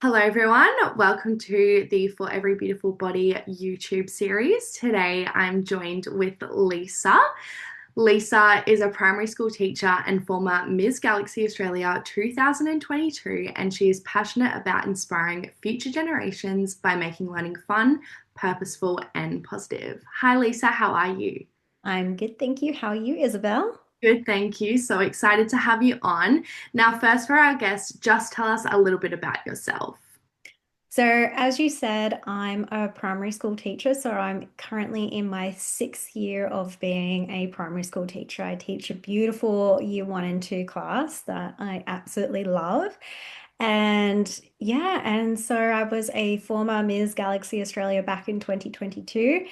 Hello, everyone. Welcome to the For Every Beautiful Body YouTube series. Today, I'm joined with Lisa. Lisa is a primary school teacher and former Ms. Galaxy Australia 2022, and she is passionate about inspiring future generations by making learning fun, purposeful, and positive. Hi, Lisa. How are you? I'm good, thank you. How are you, Isabel? Good, thank you. So excited to have you on. Now, first, for our guests, just tell us a little bit about yourself. So, as you said, I'm a primary school teacher. So, I'm currently in my sixth year of being a primary school teacher. I teach a beautiful year one and two class that I absolutely love. And yeah, and so I was a former Ms. Galaxy Australia back in 2022.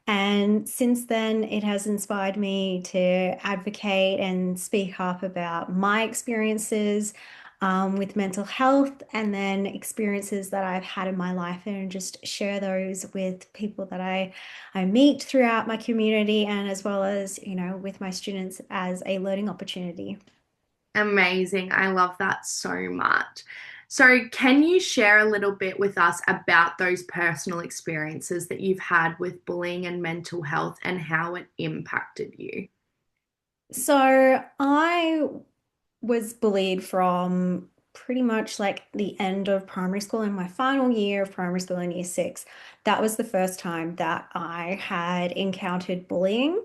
And since then, it has inspired me to advocate and speak up about my experiences with mental health and then experiences that I've had in my life and just share those with people that I meet throughout my community and as well as, with my students as a learning opportunity. Amazing. I love that so much. So, can you share a little bit with us about those personal experiences that you've had with bullying and mental health and how it impacted you? So I was bullied from pretty much like the end of primary school in my final year of primary school in year six. That was the first time that I had encountered bullying.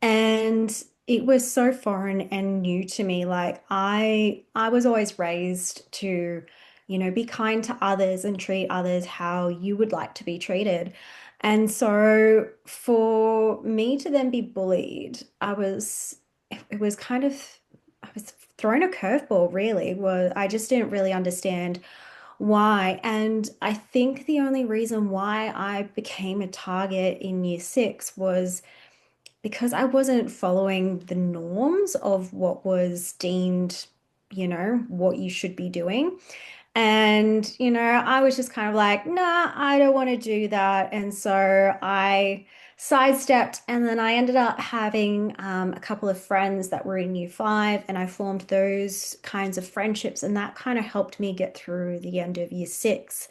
And it was so foreign and new to me. Like I was always raised to, be kind to others and treat others how you would like to be treated. And so for me to then be bullied, it was kind of I was thrown a curveball really. Was I just didn't really understand why. And I think the only reason why I became a target in year six was because I wasn't following the norms of what was deemed, what you should be doing. And, I was just kind of like, nah, I don't want to do that. And so I sidestepped, and then I ended up having a couple of friends that were in year five, and I formed those kinds of friendships, and that kind of helped me get through the end of year six.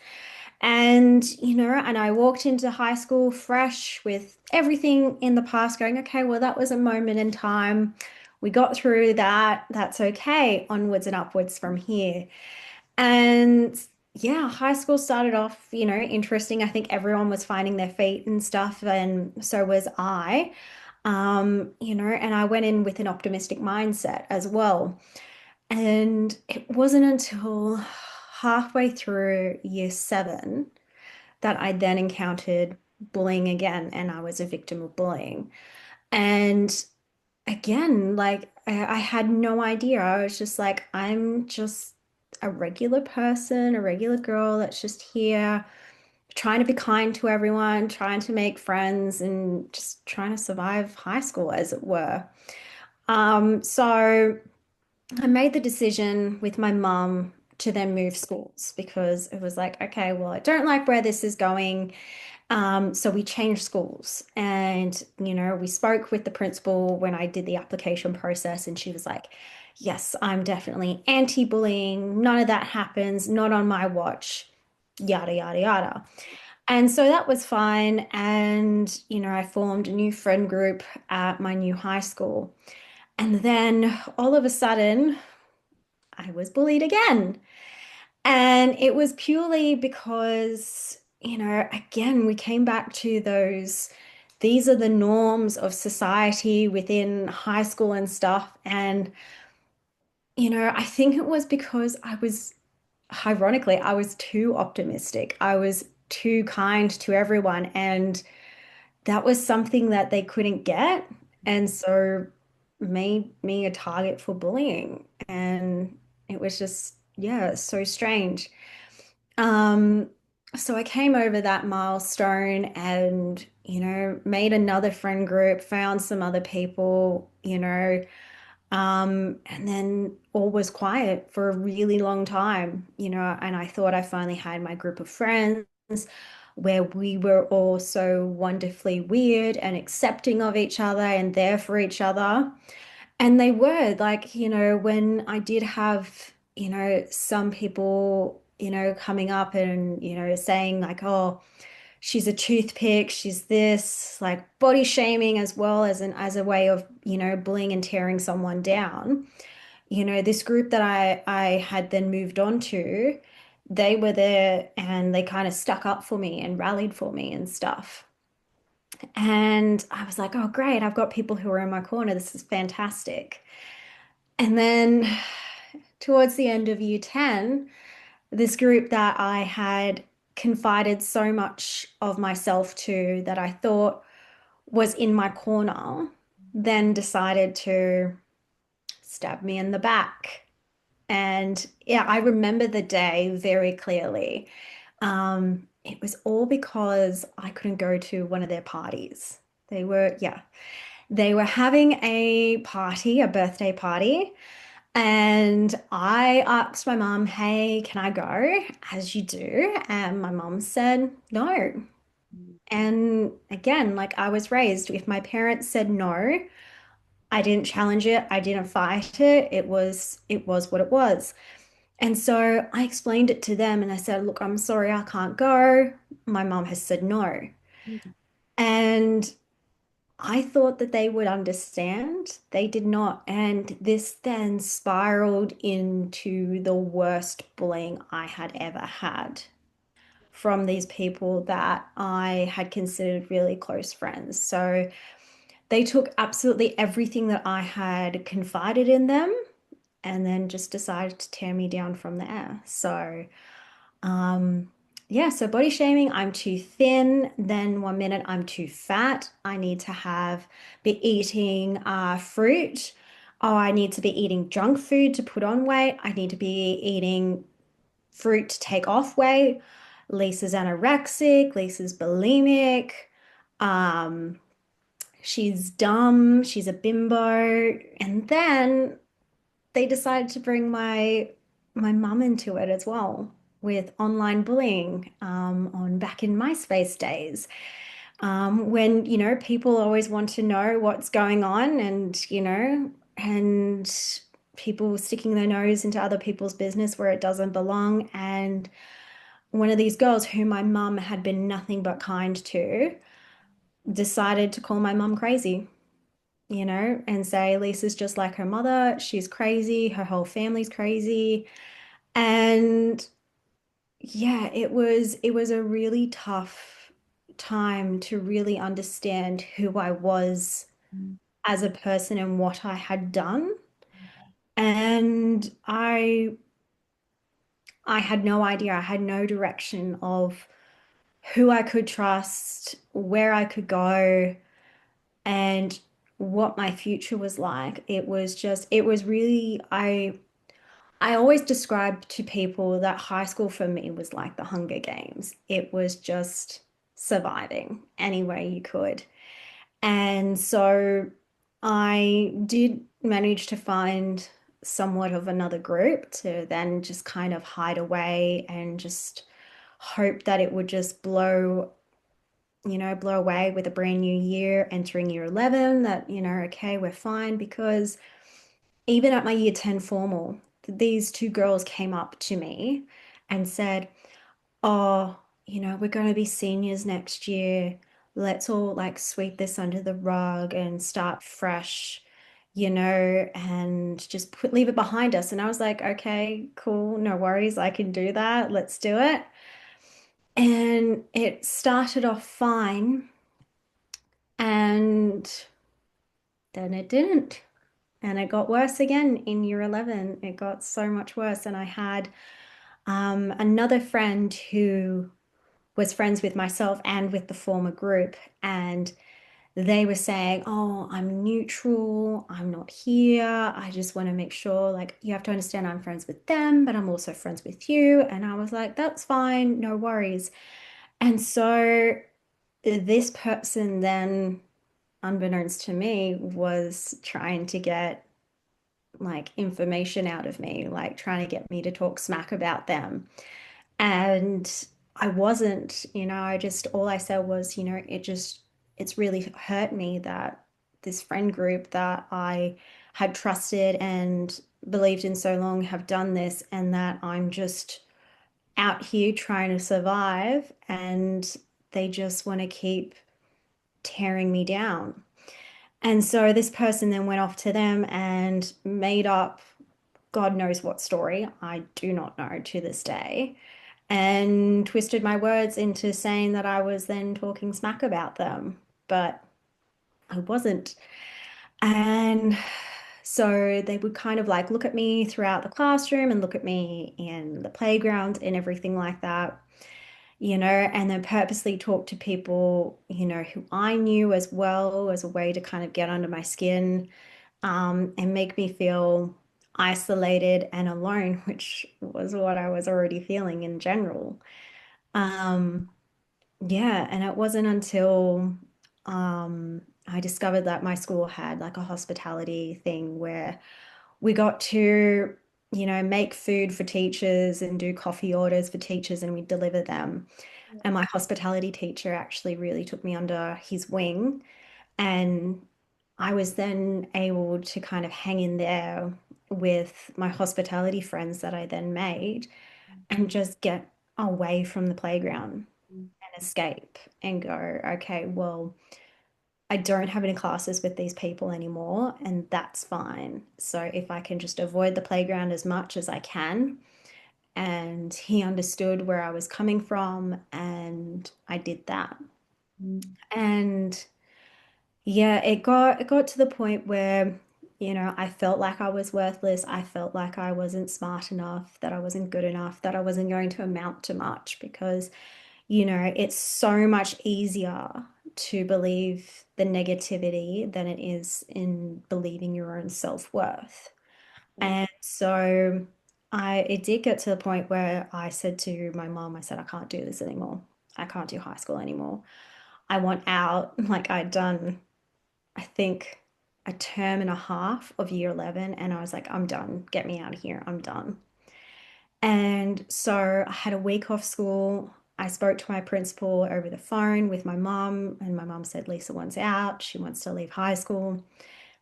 And, and I walked into high school fresh with everything in the past going, okay, well, that was a moment in time. We got through that. That's okay. Onwards and upwards from here. And yeah, high school started off, interesting. I think everyone was finding their feet and stuff, and so was I. And I went in with an optimistic mindset as well. And it wasn't until halfway through year seven that I then encountered bullying again, and I was a victim of bullying. And again, like I had no idea. I was just like, I'm just a regular person, a regular girl that's just here trying to be kind to everyone, trying to make friends, and just trying to survive high school, as it were. So I made the decision with my mum to then move schools because it was like, okay, well, I don't like where this is going. So we changed schools and, we spoke with the principal when I did the application process, and she was like, yes, I'm definitely anti-bullying. None of that happens, not on my watch, yada, yada, yada. And so that was fine. And, I formed a new friend group at my new high school. And then all of a sudden, I was bullied again. And it was purely because, again, we came back to these are the norms of society within high school and stuff. And, I think it was because ironically, I was too optimistic. I was too kind to everyone. And that was something that they couldn't get. And so made me a target for bullying. And it was just, yeah, so strange. Um, so I came over that milestone and, made another friend group, found some other people, and then all was quiet for a really long time, and I thought I finally had my group of friends where we were all so wonderfully weird and accepting of each other and there for each other. And they were like, when I did have, some people coming up and, saying like, oh, she's a toothpick, she's this, like body shaming as well as a way of, bullying and tearing someone down. This group that I had then moved on to, they were there and they kind of stuck up for me and rallied for me and stuff. And I was like, oh, great, I've got people who are in my corner. This is fantastic. And then towards the end of year 10, this group that I had confided so much of myself to that I thought was in my corner, then decided to stab me in the back. And yeah, I remember the day very clearly. It was all because I couldn't go to one of their parties. Yeah, they were having a party, a birthday party, and I asked my mum, hey, can I go? As you do. And my mum said no. And again, like I was raised, if my parents said no, I didn't challenge it, I didn't fight it. It was what it was. And so I explained it to them and I said, look, I'm sorry, I can't go. My mum has said no. And I thought that they would understand. They did not. And this then spiraled into the worst bullying I had ever had from these people that I had considered really close friends. So they took absolutely everything that I had confided in them and then just decided to tear me down from there. So um, yeah, so body shaming, I'm too thin, then one minute I'm too fat. I need to be eating fruit. Oh, I need to be eating junk food to put on weight. I need to be eating fruit to take off weight. Lisa's anorexic, Lisa's bulimic. Um, she's dumb, she's a bimbo. And then they decided to bring my mum into it as well with online bullying on back in MySpace days. When, people always want to know what's going on and people sticking their nose into other people's business where it doesn't belong. And one of these girls who my mum had been nothing but kind to decided to call my mum crazy, and say Lisa's just like her mother. She's crazy. Her whole family's crazy. And yeah, it was a really tough time to really understand who I was as a person and what I had done. And I had no idea. I had no direction of who I could trust, where I could go, and what my future was like. It was really, I always describe to people that high school for me was like the Hunger Games. It was just surviving any way you could. And so I did manage to find somewhat of another group to then just kind of hide away and just hope that it would just blow away with a brand new year, entering year 11, that, okay, we're fine. Because even at my year 10 formal, these two girls came up to me and said, oh, we're going to be seniors next year. Let's all like sweep this under the rug and start fresh, and just leave it behind us. And I was like, okay, cool, no worries, I can do that. Let's do it. And it started off fine, and then it didn't. And it got worse again in year 11. It got so much worse. And I had another friend who was friends with myself and with the former group. And they were saying, oh, I'm neutral. I'm not here. I just want to make sure, like, you have to understand I'm friends with them, but I'm also friends with you. And I was like, that's fine. No worries. And so this person then, unbeknownst to me, was trying to get like information out of me, like trying to get me to talk smack about them. And I wasn't, all I said was, it's really hurt me that this friend group that I had trusted and believed in so long have done this, and that I'm just out here trying to survive, and they just want to keep tearing me down. And so this person then went off to them and made up God knows what story. I do not know to this day. And twisted my words into saying that I was then talking smack about them, but I wasn't. And so they would kind of like look at me throughout the classroom and look at me in the playground and everything like that, and then purposely talk to people, who I knew as well as a way to kind of get under my skin, and make me feel isolated and alone, which was what I was already feeling in general. Um, yeah, and it wasn't until I discovered that my school had like a hospitality thing where we got to, make food for teachers and do coffee orders for teachers and we deliver them. And my hospitality teacher actually really took me under his wing. And I was then able to kind of hang in there with my hospitality friends that I then made and just get away from the playground and escape and go, okay, well, I don't have any classes with these people anymore, and that's fine. So if I can just avoid the playground as much as I can, and he understood where I was coming from, and I did that. And yeah, it got to the point where, I felt like I was worthless. I felt like I wasn't smart enough, that I wasn't good enough, that I wasn't going to amount to much because, it's so much easier to believe the negativity than it is in believing your own self-worth. And so it did get to the point where I said to my mom, I said, I can't do this anymore. I can't do high school anymore. I want out. Like I'd done, I think, a term and a half of year 11, and I was like, I'm done. Get me out of here. I'm done. And so I had a week off school. I spoke to my principal over the phone with my mum, and my mum said Lisa wants out. She wants to leave high school.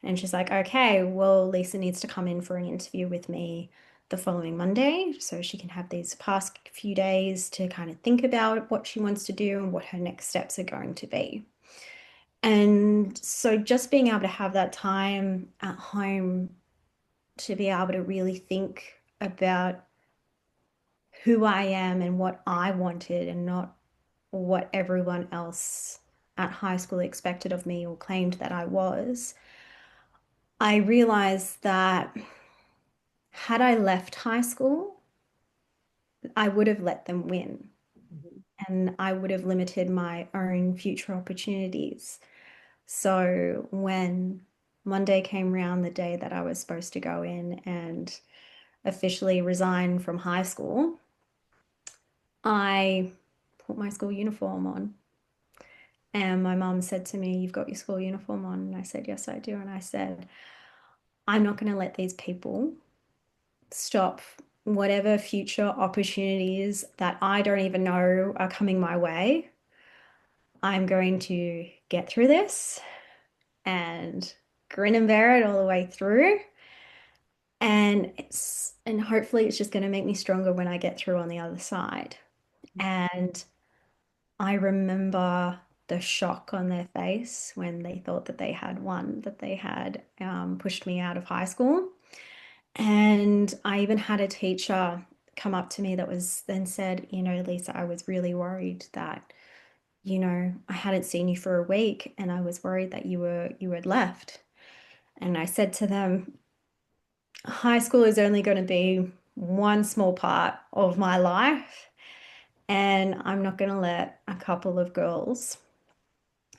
And she's like, okay, well, Lisa needs to come in for an interview with me the following Monday so she can have these past few days to kind of think about what she wants to do and what her next steps are going to be. And so just being able to have that time at home to be able to really think about who I am and what I wanted and not what everyone else at high school expected of me or claimed that I was, I realized that had I left high school, I would have let them win and I would have limited my own future opportunities. So when Monday came round, the day that I was supposed to go in and officially resign from high school, I put my school uniform on. And my mum said to me, You've got your school uniform on. And I said, Yes, I do. And I said, I'm not going to let these people stop whatever future opportunities that I don't even know are coming my way. I'm going to get through this and grin and bear it all the way through. And hopefully it's just going to make me stronger when I get through on the other side. And I remember the shock on their face when they thought that they had won, that they had pushed me out of high school. And I even had a teacher come up to me that was then said, Lisa, I was really worried that, I hadn't seen you for a week and I was worried that you had left. And I said to them, high school is only going to be one small part of my life, and I'm not going to let a couple of girls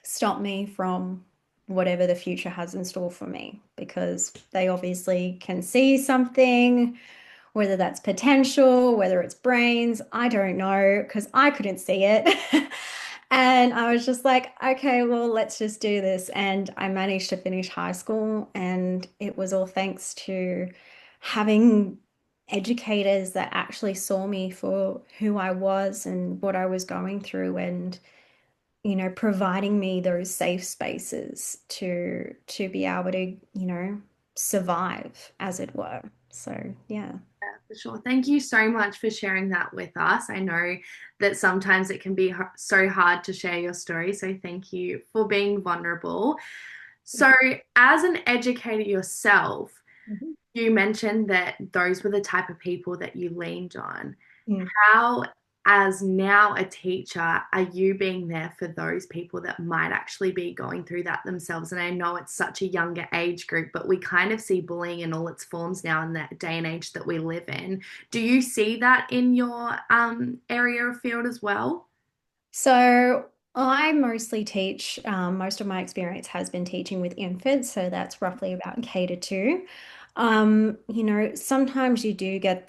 stop me from whatever the future has in store for me because they obviously can see something, whether that's potential, whether it's brains, I don't know, because I couldn't see it. And I was just like, okay, well, let's just do this. And I managed to finish high school, and it was all thanks to having educators that actually saw me for who I was and what I was going through, and providing me those safe spaces to be able to, survive, as it were. So, yeah. For sure. Thank you so much for sharing that with us. I know that sometimes it can be so hard to share your story, so thank you for being vulnerable. So, as an educator yourself, Mhm. you mentioned that those were the type of people that you leaned on. Mm. How, as now a teacher, are you being there for those people that might actually be going through that themselves? And I know it's such a younger age group, but we kind of see bullying in all its forms now in the day and age that we live in. Do you see that in your area of field as well? So I mostly teach, most of my experience has been teaching with infants, so that's roughly about K to two. Sometimes you do get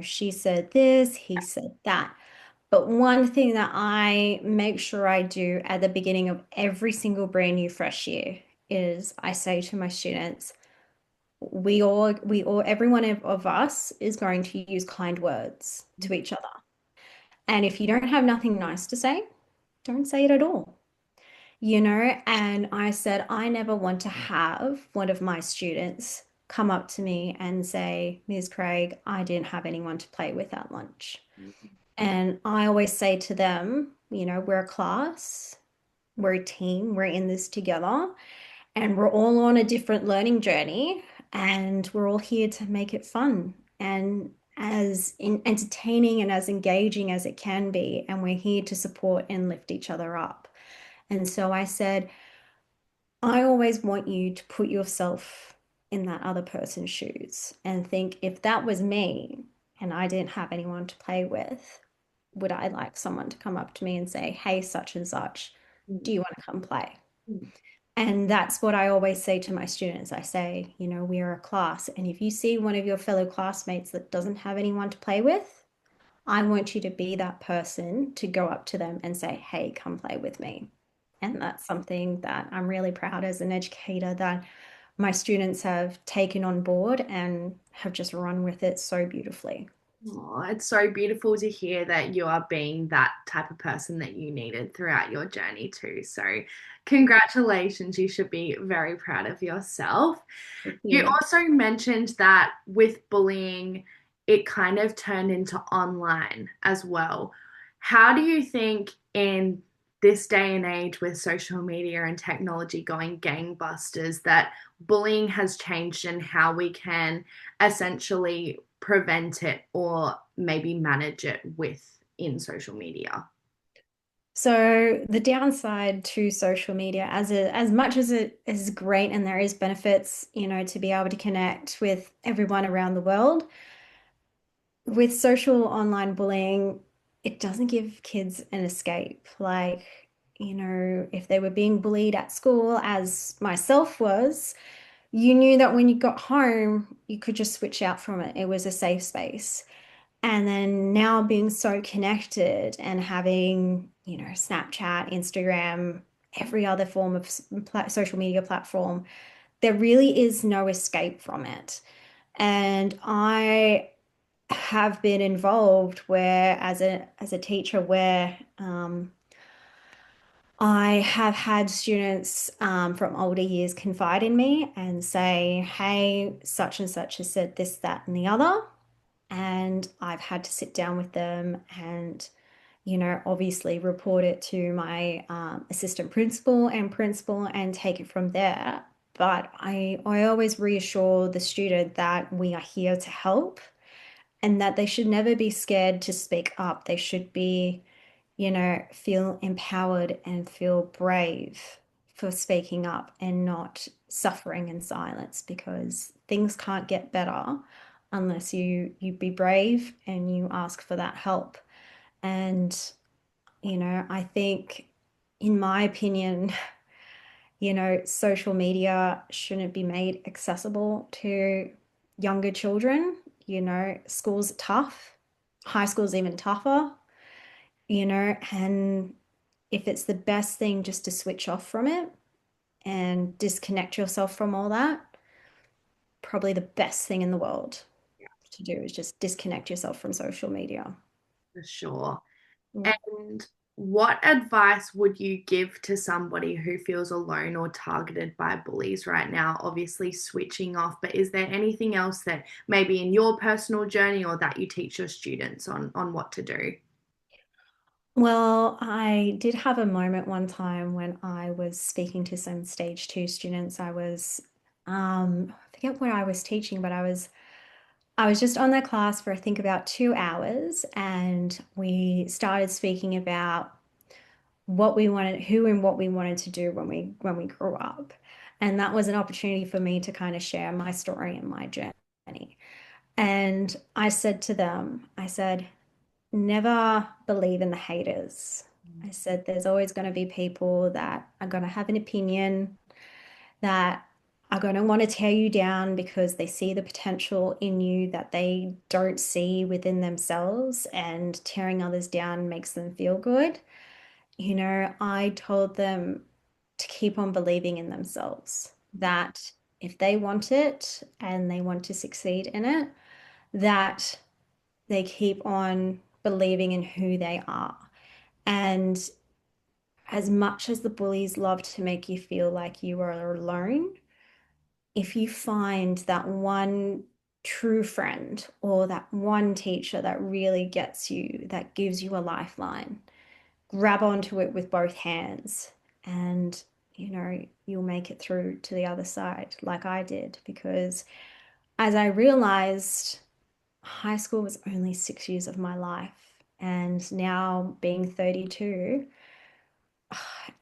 she said this, he said that. But one thing that I make sure I do at the beginning of every single brand new fresh year is I say to my students, every one of us is going to use kind words to each other. And if you don't have nothing nice to say, don't say it at all. And I said, I never want to have one of my students come up to me and say, Ms. Craig, I didn't have anyone to play with at lunch. And I always say to them, we're a class, we're a team, we're in this together, and we're all on a different learning journey, and we're all here to make it fun and entertaining and as engaging as it can be. And we're here to support and lift each other up. And so I said, I always want you to put yourself in that other person's shoes and think if that was me and I didn't have anyone to play with, would I like someone to come up to me and say, hey, such and such, do you want to come play? And that's what I always say to my students. I say, we are a class. And if you see one of your fellow classmates that doesn't have anyone to play with, I want you to be that person to go up to them and say, hey, come play with me. And that's something that I'm really proud as an educator that my students have taken on board and have just run with it so beautifully. Oh, it's so beautiful to hear that you are being that type of person that you needed throughout your journey too. So, congratulations. You should be very proud of yourself. Thank You you. also mentioned that with bullying, it kind of turned into online as well. How do you think in this day and age with social media and technology going gangbusters that bullying has changed and how we can essentially prevent it or maybe manage it with in social media? So the downside to social media, as much as it is great and there is benefits, to be able to connect with everyone around the world, with social online bullying, it doesn't give kids an escape. Like, if they were being bullied at school, as myself was, you knew that when you got home, you could just switch out from it. It was a safe space. And then now being so connected and having, Snapchat, Instagram, every other form of social media platform, there really is no escape from it. And I have been involved where as a teacher where I have had students from older years confide in me and say, hey, such and such has said this, that, and the other. And I've had to sit down with them and, obviously report it to my assistant principal and take it from there. But I always reassure the student that we are here to help and that they should never be scared to speak up. They should be, feel empowered and feel brave for speaking up and not suffering in silence because things can't get better unless you be brave and you ask for that help. And, I think, in my opinion, social media shouldn't be made accessible to younger children. School's tough, high school's even tougher, and if it's the best thing just to switch off from it and disconnect yourself from all that, probably the best thing in the world to do is just disconnect yourself from social media. For sure. Mm. And what advice would you give to somebody who feels alone or targeted by bullies right now? Obviously, switching off, but is there anything else that maybe in your personal journey or that you teach your students on what to do? Well, I did have a moment one time when I was speaking to some stage two students. I forget what I was teaching, but I was just on their class for I think about 2 hours, and we started speaking about what we wanted, who and what we wanted to do when we grew up. And that was an opportunity for me to kind of share my story and my journey. And I said to them, I said, never believe in the haters. I said, there's always going to be people that are going to have an opinion, that are going to want to tear you down because they see the potential in you that they don't see within themselves, and tearing others down makes them feel good. I told them to keep on believing in themselves, that if they want it and they want to succeed in it, that they keep on believing in who they are. And as much as the bullies love to make you feel like you are alone, if you find that one true friend or that one teacher that really gets you, that gives you a lifeline, grab onto it with both hands, and you'll make it through to the other side like I did. Because as I realized, high school was only 6 years of my life, and now being 32,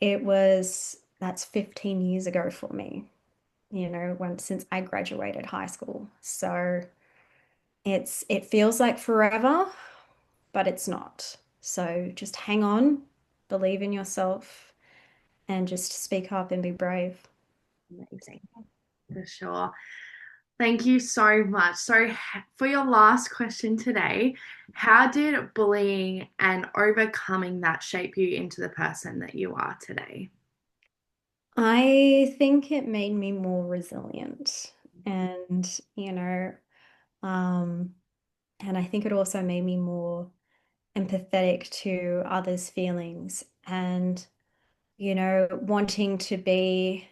that's 15 years ago for me, when since I graduated high school. So it feels like forever, but it's not. So just hang on, believe in yourself, and just speak up and be brave. Amazing, for sure. Thank you so much. So, for your last question today, how did bullying and overcoming that shape you into the person that you are today? I think it made me more resilient, and um, and I think it also made me more empathetic to others' feelings, and wanting to be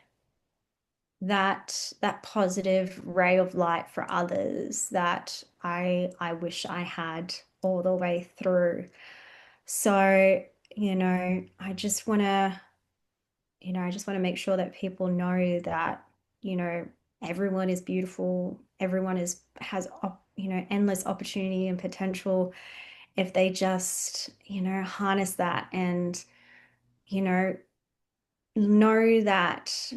that positive ray of light for others that I wish I had all the way through. So, I just want to make sure that people know that, you know, everyone is beautiful, everyone has endless opportunity and potential if they just, harness that, and, you know that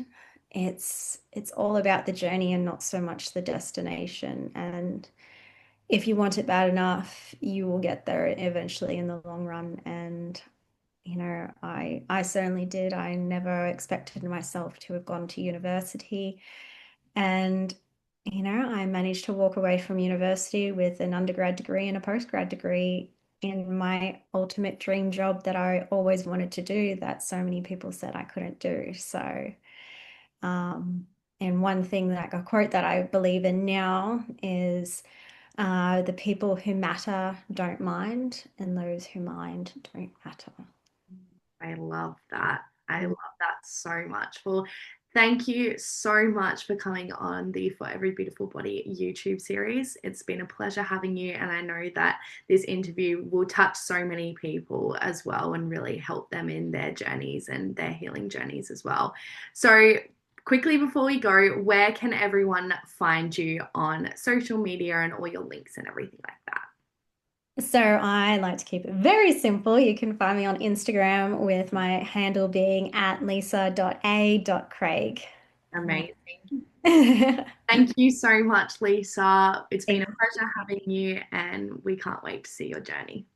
it's all about the journey and not so much the destination. And if you want it bad enough, you will get there eventually in the long run. And I certainly did. I never expected myself to have gone to university, and I managed to walk away from university with an undergrad degree and a postgrad degree in my ultimate dream job that I always wanted to do, that so many people said I couldn't do. So, um, and one thing, that a quote that I believe in now is, the people who matter don't mind, and those who mind don't matter. I love that. I love that so much. Well, thank you so much for coming on the For Every Beautiful Body YouTube series. It's been a pleasure having you, and I know that this interview will touch so many people as well and really help them in their journeys and their healing journeys as well. So, quickly before we go, where can everyone find you on social media and all your links and everything like that? So I like to keep it very simple. You can find me on Instagram with my handle being at lisa.a.craig. Amazing. Uh, Thank you so much, Lisa. It's been a Thank pleasure having you, and we can't wait to see your journey.